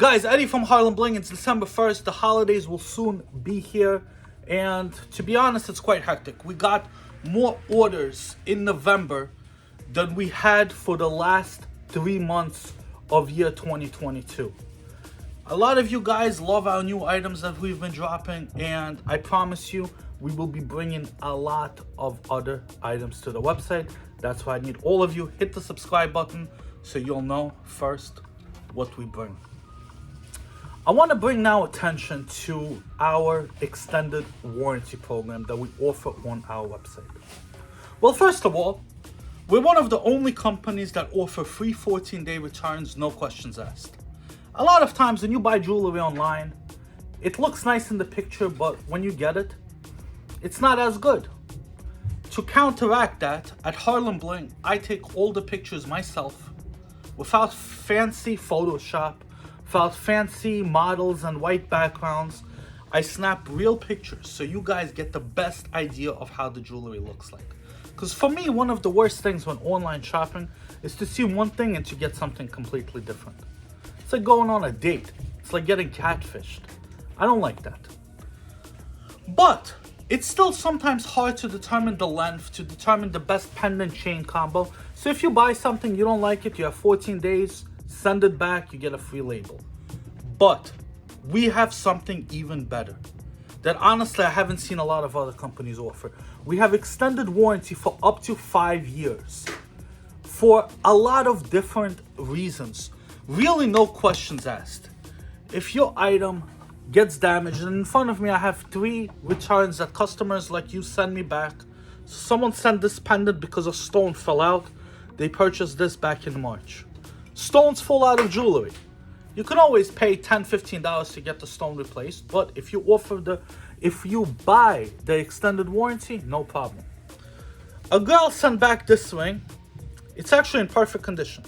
Guys, Eddie from Harlembling. It's December 1st. The holidays will soon be here. And to be honest, it's quite hectic. We got more orders in November than we had for the last 3 months of year 2022. A lot of you guys love our new items that we've been dropping, and I promise you, we will be bringing a lot of other items to the website. That's why I need all of you, hit the subscribe button so you'll know first what we bring. I want to bring now attention to our extended warranty program that we offer on our website. Well, first of all, we're one of the only companies that offer free 14-day returns, no questions asked. A lot of times when you buy jewelry online, it looks nice in the picture, but when you get it, it's not as good. To counteract that, at Harlembling, I take all the pictures myself without fancy Photoshop, without fancy models and white backgrounds. I snap real pictures so you guys get the best idea of how the jewelry looks like. Because for me, one of the worst things when online shopping is to see one thing and to get something completely different. It's like going on a date. It's like getting catfished. I don't like that. But it's still sometimes hard to determine the length, to determine the best pendant chain combo. So if you buy something, you don't like it, you have 14 days, send it back, you get a free label. But we have something even better that honestly I haven't seen a lot of other companies offer. We have extended warranty for up to 5 years for a lot of different reasons. Really no questions asked. If your item gets damaged, and in front of me I have 3 returns that customers like you send me back. Someone sent this pendant because a stone fell out. They purchased this back in March. Stones fall out of jewelry. You can always pay $10, $15 to get the stone replaced, but if you buy the extended warranty, no problem. A girl sent back this ring. It's actually in perfect condition.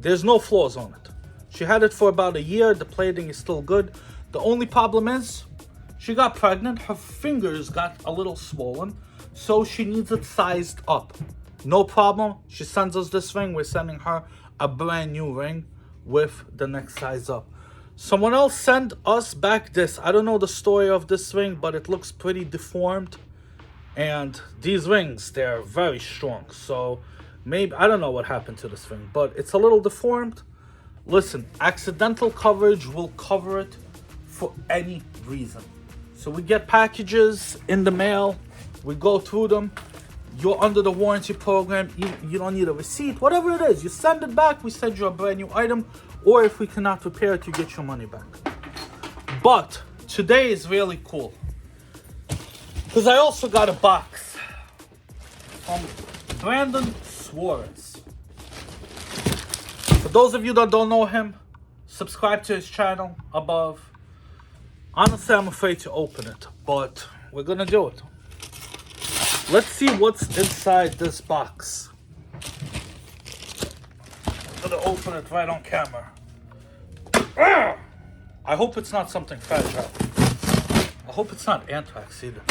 There's no flaws on it. She had it for about a year. The plating is still good. The only problem is she got pregnant. Her fingers got a little swollen, so she needs it sized up. No problem. She sends us this ring. We're sending her a brand new ring with the next size up. Someone else sent us back this. I don't know the story of this ring, but it looks pretty deformed. And these rings, they're very strong. So maybe, I don't know what happened to this ring, but it's a little deformed. Listen, accidental coverage will cover it for any reason. So we get packages in the mail. We go through them. You're under the warranty program. You don't need a receipt. Whatever it is, you send it back. We send you a brand new item. Or if we cannot repair it, you get your money back. But today is really cool, because I also got a box from Brandon Suarez. For those of you that don't know him, subscribe to his channel above. Honestly, I'm afraid to open it, but we're gonna do it. Let's see what's inside this box. I'm gonna open it right on camera. I hope it's not something fragile. I hope it's not anthrax either.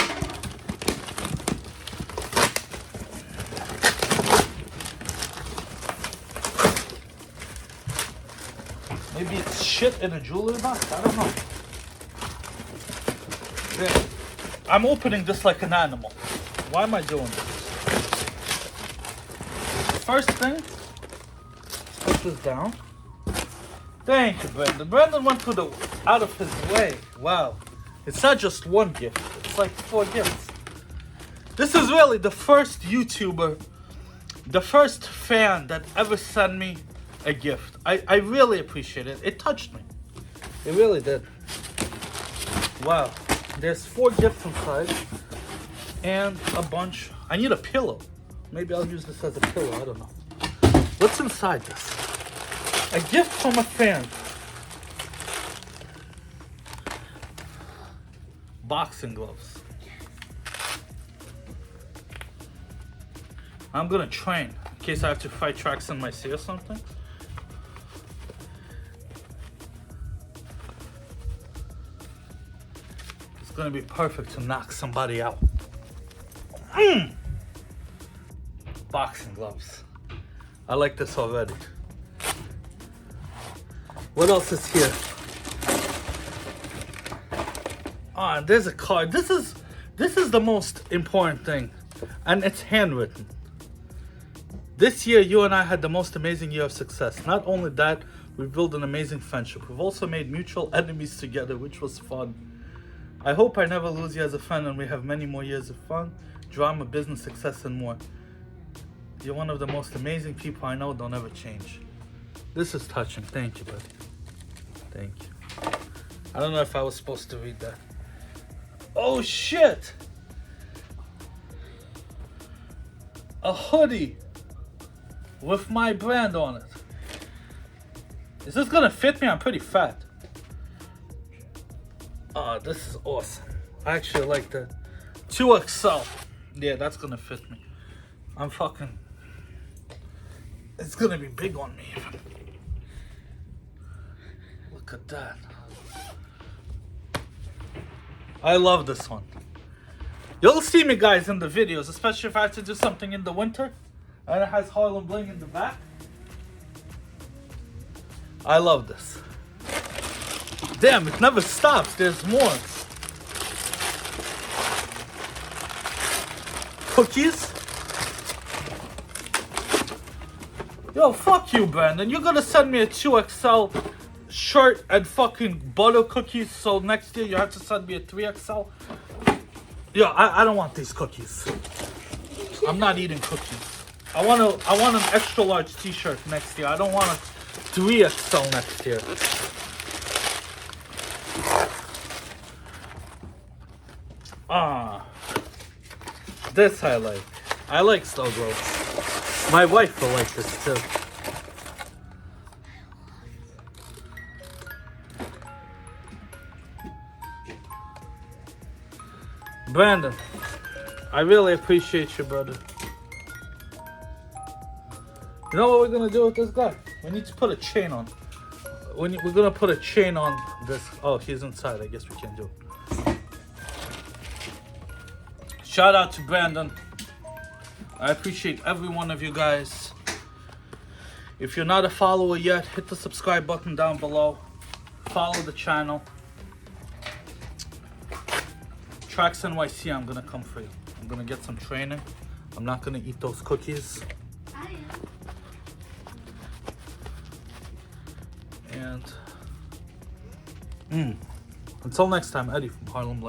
Maybe it's shit in a jewelry box? I don't know. Yeah. I'm opening this like an animal. Why am I doing this? First thing, let's put this down. Thank you, Brandon. Brandon went out of his way. Wow. It's not just one gift. It's like 4 gifts. This is really the first YouTuber, the first fan that ever sent me a gift. I really appreciate it. It touched me. It really did. Wow. There's 4 gifts inside. And a bunch. I need a pillow. Maybe I'll use this as a pillow. I don't know. What's inside this? A gift from a fan. Boxing gloves. I'm gonna train in case I have to fight tracks in my sea or something. It's gonna be perfect to knock somebody out. Boxing gloves. I like this already. What else is here? Ah, there's a card. This is the most important thing, and it's handwritten. This year, you and I had the most amazing year of success. Not only that, we've built an amazing friendship. We've also made mutual enemies together, which was fun. I hope I never lose you as a friend and we have many more years of fun, drama, business, success, and more. You're one of the most amazing people I know. Don't ever change. This is touching. Thank you, buddy. Thank you. I don't know if I was supposed to read that. Oh, shit! A hoodie with my brand on it. Is this gonna fit me? I'm pretty fat. Oh, this is awesome. I actually like that. 2XL. Yeah, that's gonna fit me. I'm fucking... It's gonna be big on me even. Look at that. I love this one. You'll see me, guys, in the videos, especially if I have to do something in the winter. And it has Harlembling in the back. I love this. Damn, it never stops. There's more. Cookies? Yo, fuck you, Brandon. You're gonna send me a 2XL shirt and fucking butter cookies, so next year you have to send me a 3XL? Yo, I don't want these cookies. I'm not eating cookies. I want an extra large t-shirt next year. I don't want a 3XL next year. Ah, this I like. I like snow globes. My wife will like this too. Brandon, I really appreciate you, brother. You know what we're gonna do with this guy? We need to put a chain on. We're gonna put a chain on this. Oh, he's inside. I guess we can't do it. Shout out to Brandon. I appreciate every one of you guys. If you're not a follower yet, hit the subscribe button down below. Follow the channel. Tracks NYC, I'm gonna come for you. I'm gonna get some training. I'm not gonna eat those cookies. And until next time, Eddie from Harlem.